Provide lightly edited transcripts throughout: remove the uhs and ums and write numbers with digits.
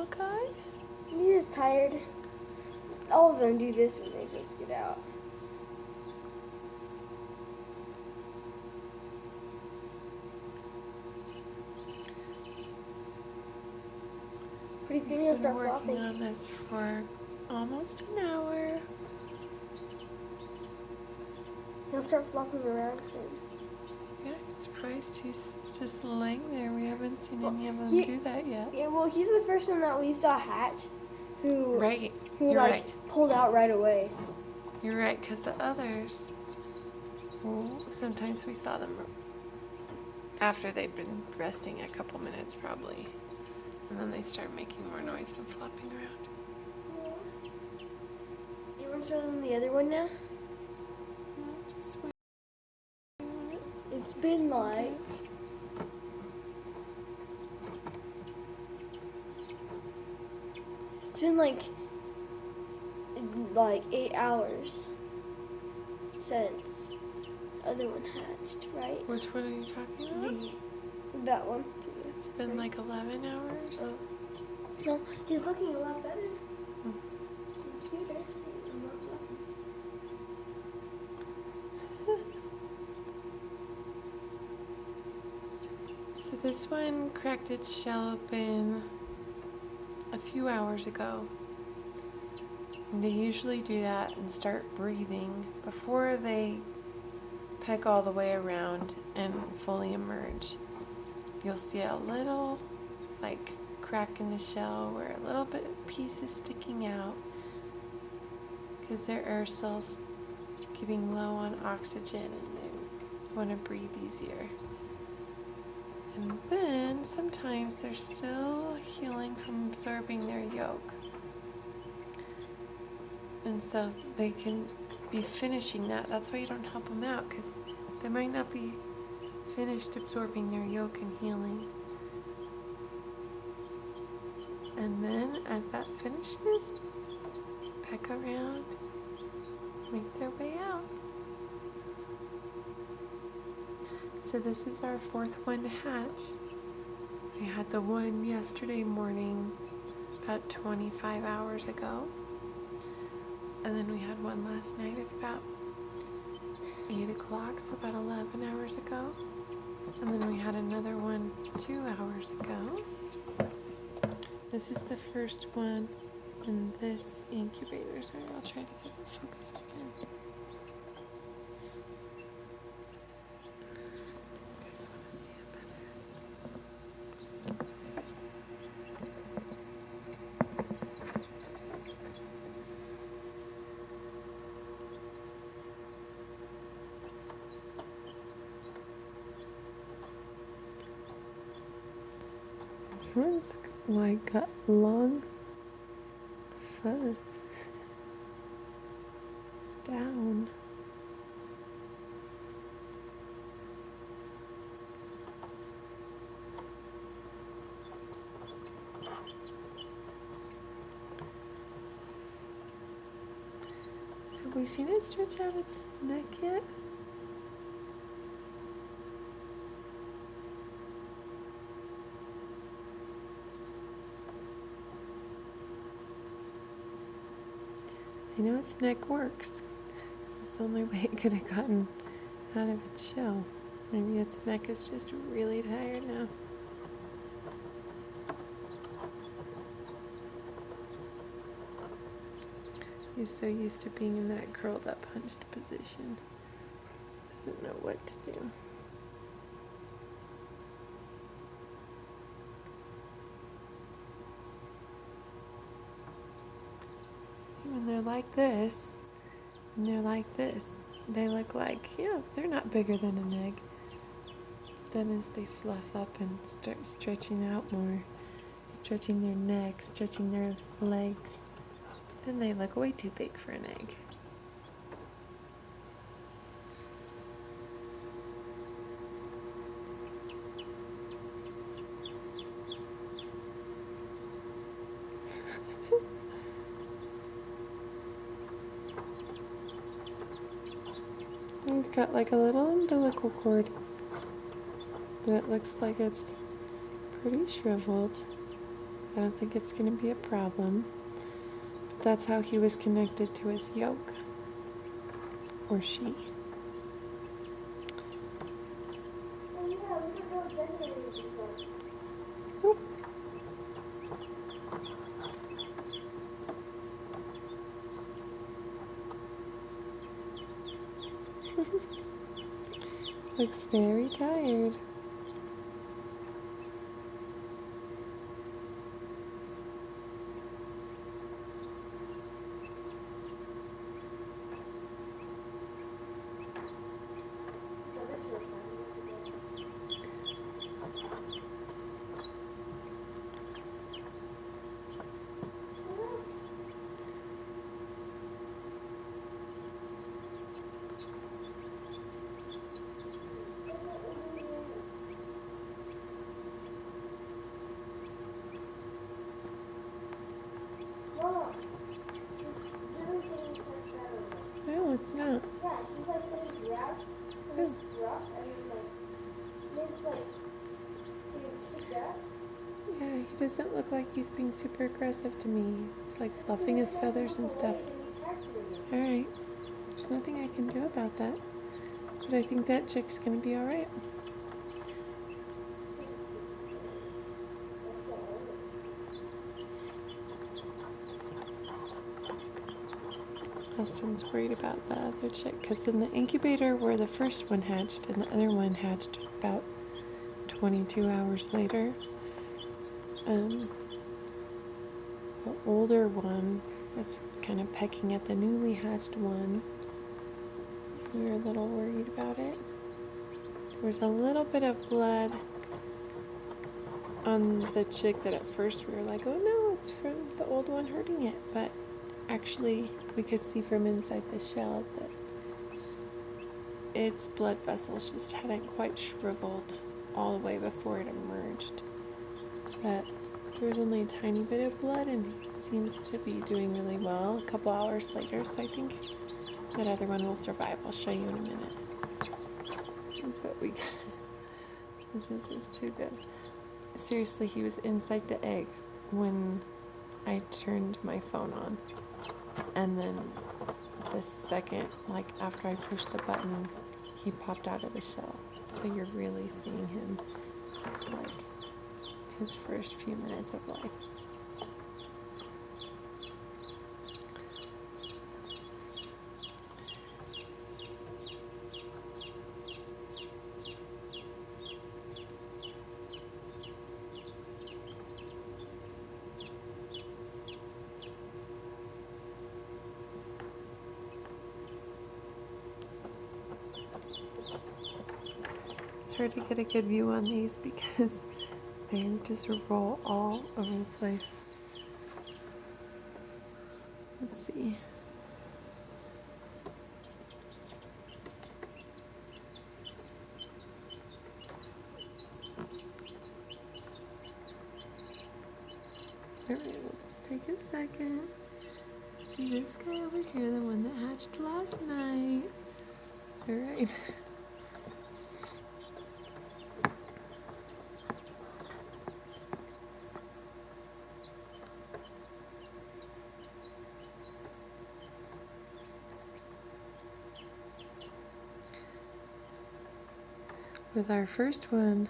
okay? He's just tired. All of them do this when they first get out. Pretty soon he'll He's been start working flopping. on this for almost an hour. He'll start flopping around soon. Yeah, I'm surprised he's just laying there. We haven't seen Well, any of them he- do that yet. Yeah, well, he's the first one that we saw hatch, who Right, who you're like right. pulled out right away. You're right, because the others, well, sometimes we saw them after they'd been resting a couple minutes probably. And then they start making more noise and flopping around. You want to show them the other one now? Well, just wait. It's been like it's been like 8 hours since the other one hatched, right? Which one are you talking about? That one. It's been like 11 hours. Oh. No, he's looking a lot better. Hmm. Cuter. So this one cracked its shell open a few hours ago. And they usually do that and start breathing before they peck all the way around and fully emerge. You'll see a little crack in the shell where a little piece is sticking out because their air cells getting low on oxygen and they want to breathe easier. And then sometimes they're still healing from absorbing their yolk. And so they can be finishing that. That's why you don't help them out, because they might not be finished absorbing their yolk and healing. And then as that finishes, peck around, make their way out. So this is our fourth one to hatch. We had the one yesterday morning, about 25 hours ago. And then we had one last night at about 8 o'clock, so about 11 hours ago. And then we had another one 2 hours ago. This is the first one in this incubator. Sorry, I'll try to get it focused again. You guys want to see it better? This one's got long fuzz down. Have we seen it stretch out its neck yet? I know its neck works. It's the only way it could have gotten out of its shell. Maybe its neck is just really tired now. He's so used to being in that curled up, hunched position. Doesn't know what to do. See, when they're like this, and they're like this, they look like, yeah, they're not bigger than an egg. Then as they fluff up and start stretching out more, stretching their neck, stretching their legs, then they look way too big for an egg. He's got like a little umbilical cord, but it looks like it's pretty shriveled. I don't think it's going to be a problem. But that's how he was connected to his yoke. Or she. Oh yeah, we don't know what generators these are. Oop. Looks very tired. The other two are fine. Mom, he's really getting such bad on me. No, it's not. Yeah, he's like getting grabbed in Oh. his scruff and then like makes like he picked up. Yeah, he doesn't look like he's being super aggressive to me. It's like fluffing his feathers and stuff. Alright, there's nothing I can do about that. But I think that chick's gonna be alright. Austin's worried about the other chick because in the incubator where the first one hatched and the other one hatched about 22 hours later, the older one was kind of pecking at the newly hatched one. We were a little worried about it. There was a little bit of blood on the chick that at first we were like, oh no, it's from the old one hurting it. But actually, we could see from inside the shell that its blood vessels just hadn't quite shriveled all the way before it emerged. But there was only a tiny bit of blood and he seems to be doing really well a couple hours later, so I think that other one will survive. I'll show you in a minute. But we gotta, this is just too good. Seriously, he was inside the egg when I turned my phone on. And then the second, like after I pushed the button, he popped out of the shell. So you're really seeing him, like, his first few minutes of life. It's hard to get a good view on these because they just roll all over the place. Let's see. Alright, we'll just take a second. See this guy over here, the one that hatched last night. Alright. With our first one,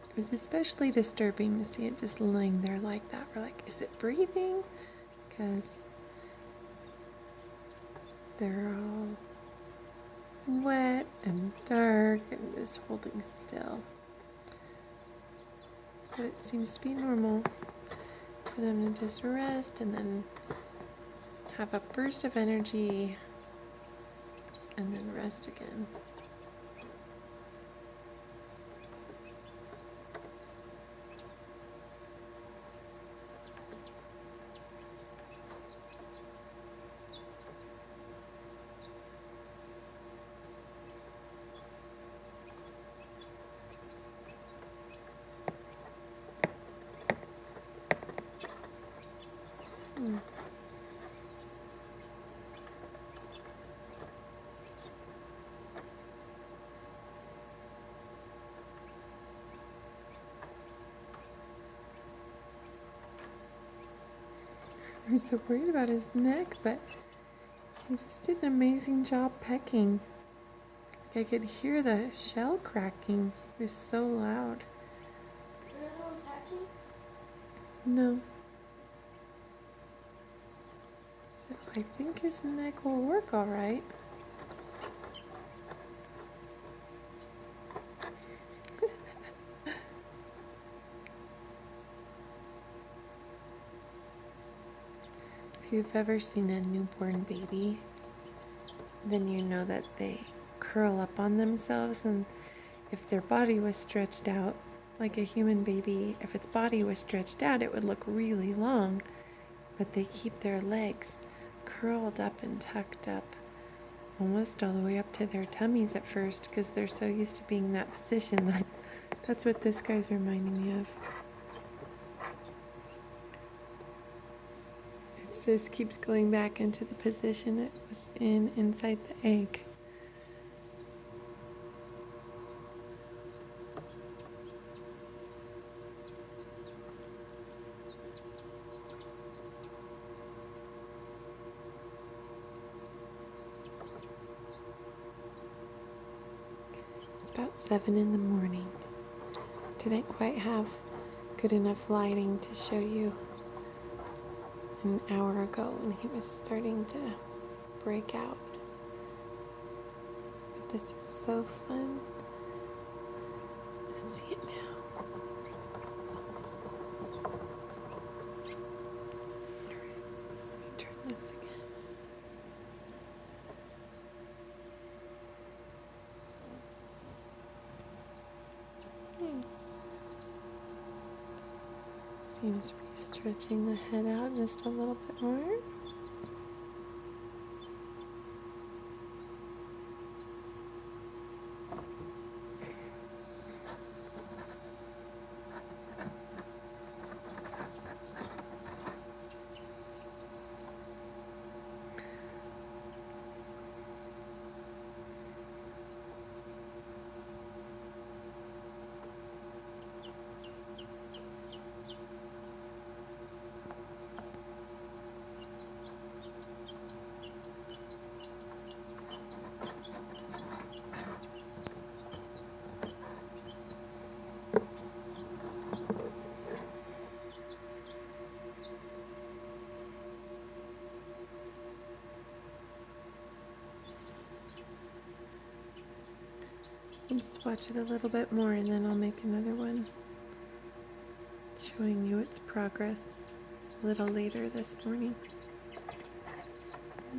it was especially disturbing to see it just laying there like that. We're like, is it breathing? Because they're all wet and dark and just holding still. But it seems to be normal for them to just rest and then have a burst of energy and then rest again. I'm so worried about his neck, but he just did an amazing job pecking. Like I could hear the shell cracking. It was so loud. Another one's hatching? No. So I think his neck will work all right. If you've ever seen a newborn baby, then you know that they curl up on themselves, and if their body was stretched out like a human baby, if its body was stretched out, it would look really long, but they keep their legs curled up and tucked up almost all the way up to their tummies at first because they're so used to being in that position. That's what this guy's reminding me of. It just keeps going back into the position it was in inside the egg. It's about 7 in the morning. Didn't quite have good enough lighting to show you an hour ago when he was starting to break out. But this is so fun to see it now. Let me turn this again. Seems to be stretching the head out just a little bit more. I'll just watch it a little bit more and then I'll make another one showing you its progress a little later this morning.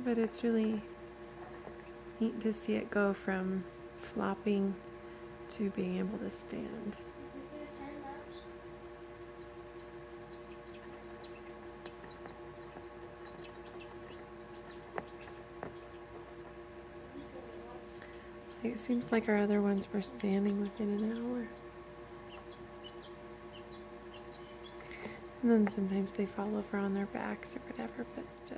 But it's really neat to see it go from flopping to being able to stand. It seems like our other ones were standing within an hour. And then sometimes they fall over on their backs or whatever, but still.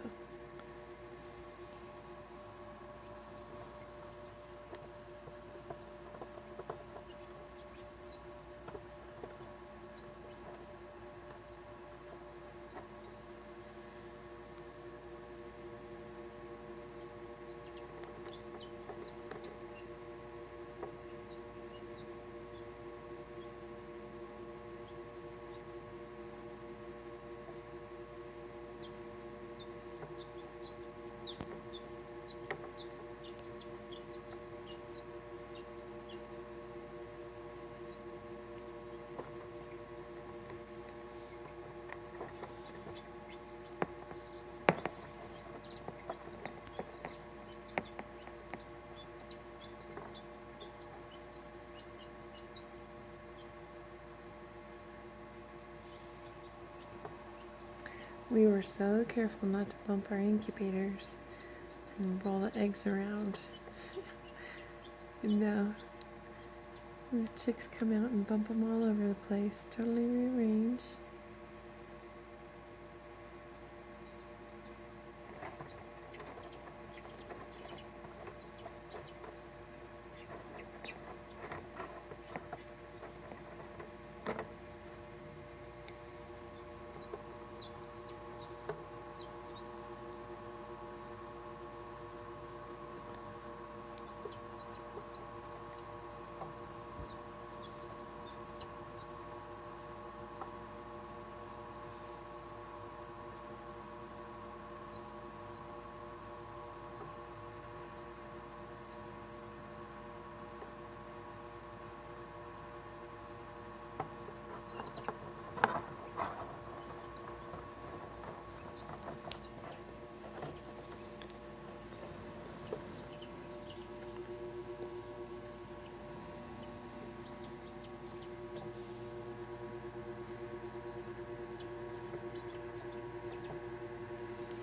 We were so careful not to bump our incubators and roll the eggs around. And now the chicks come out and bump them all over the place, totally rearranged.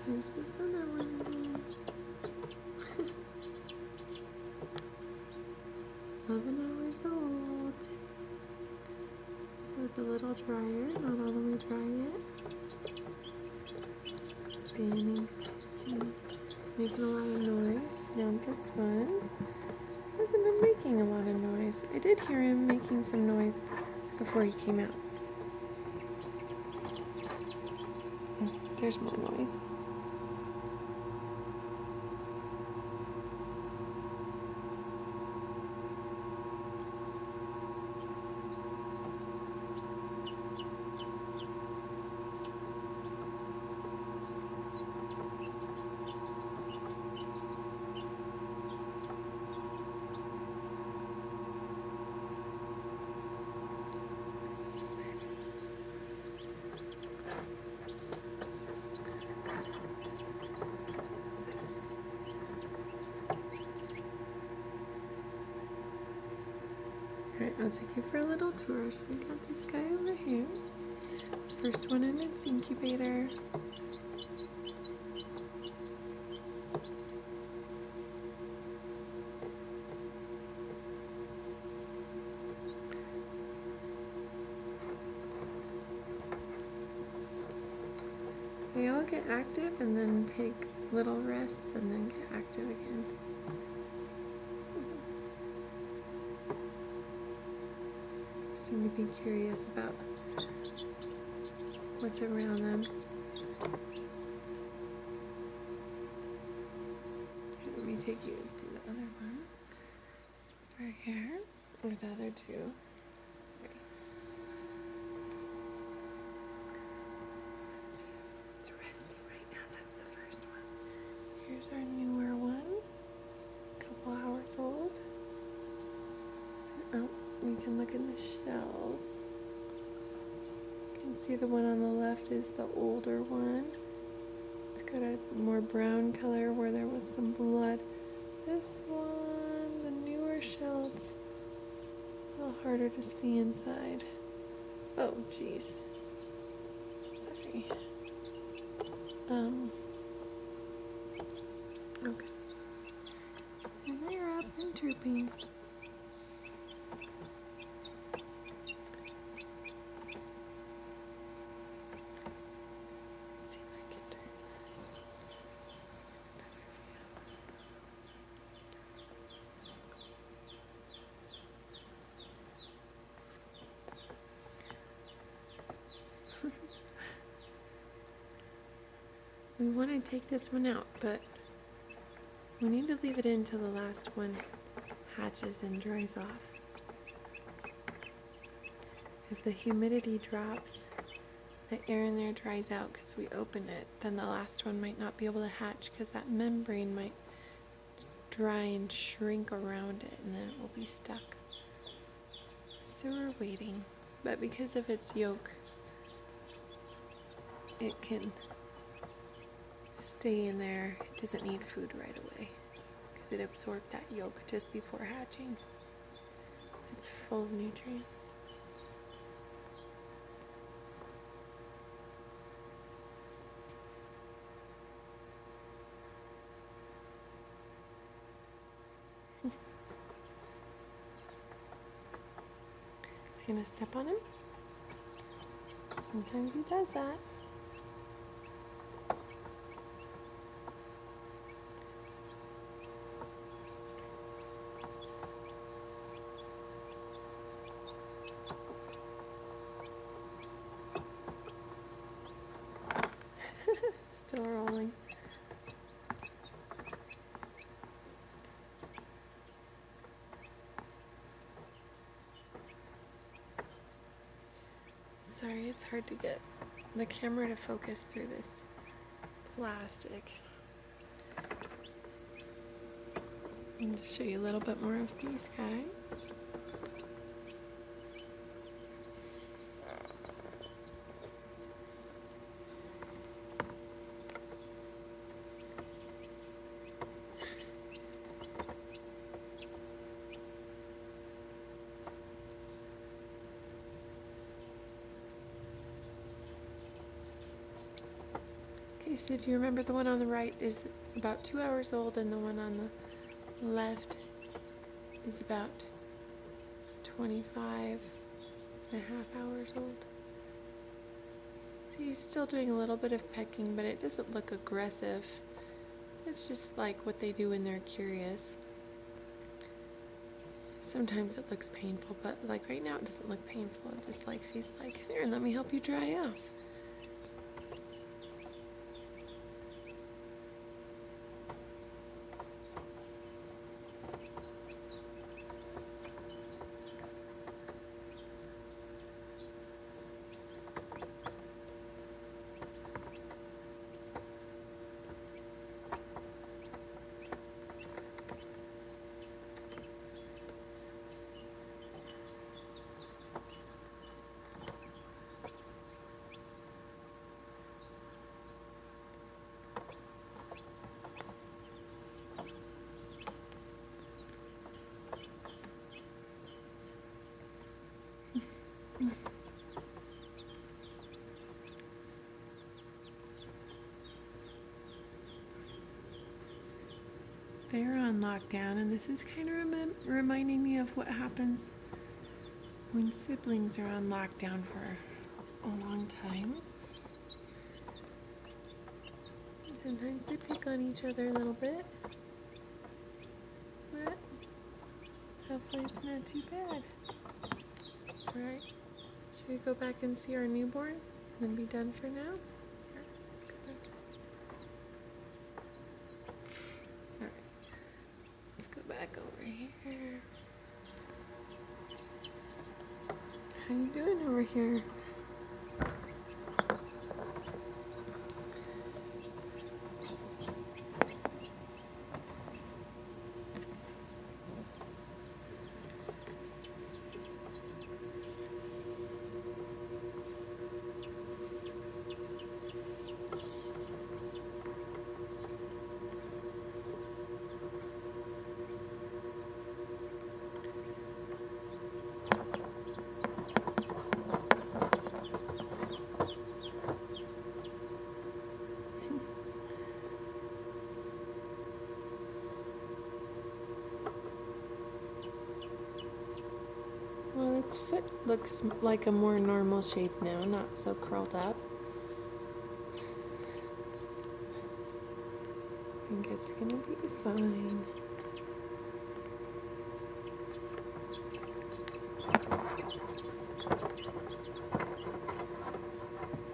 Here's this other one again. 11 hours old. So it's a little drier, not all the way dry yet. Spinning, stitching, making a lot of noise. Now this one hasn't been making a lot of noise. I did hear him making some noise before he came out. Oh, there's more noise. Alright, I'll take you for a little tour. So we got this guy over here. First one in its incubator. They all get active and then take little rests and then get active again. Seem to be curious about what's around them. Okay, let me take you to see the other one. Right here. There's the other two. Let's see. It's resting right now. That's the first one. Here's our newer one. Couple hours old. Oh, you can look in the shells. You can see the one on the left is the older one. It's got a more brown color where there was some blood. This one, the newer shells, a little harder to see inside. Oh, geez. Sorry. Okay. And they're up and chirping. We want to take this one out, but we need to leave it in till the last one hatches and dries off. If the humidity drops, the air in there dries out because we open it, then the last one might not be able to hatch because that membrane might dry and shrink around it and then it will be stuck. So we're waiting, but because of its yolk, it can stay in there. It doesn't need food right away because it absorbed that yolk just before hatching. It's full of nutrients. He's gonna step on him. Sometimes he does that. Still rolling. Sorry, it's hard to get the camera to focus through this plastic. I'm going to show you a little bit more of these guys. Okay, so do you remember the one on the right is about 2 hours old and the one on the left is about 25 and a half hours old? See, he's still doing a little bit of pecking, but it doesn't look aggressive. It's just like what they do when they're curious. Sometimes it looks painful, but like right now it doesn't look painful. It just like, he's like, here, let me help you dry off. They're on lockdown, and this is kind of reminding me of what happens when siblings are on lockdown for a long time. Sometimes they pick on each other a little bit, but hopefully it's not too bad. Alright, should we go back and see our newborn and then be done for now? Here, let's go back. Alright, let's go back over here. How you doing over here? Well, its foot looks like a more normal shape now, not so curled up. I think it's gonna be fine.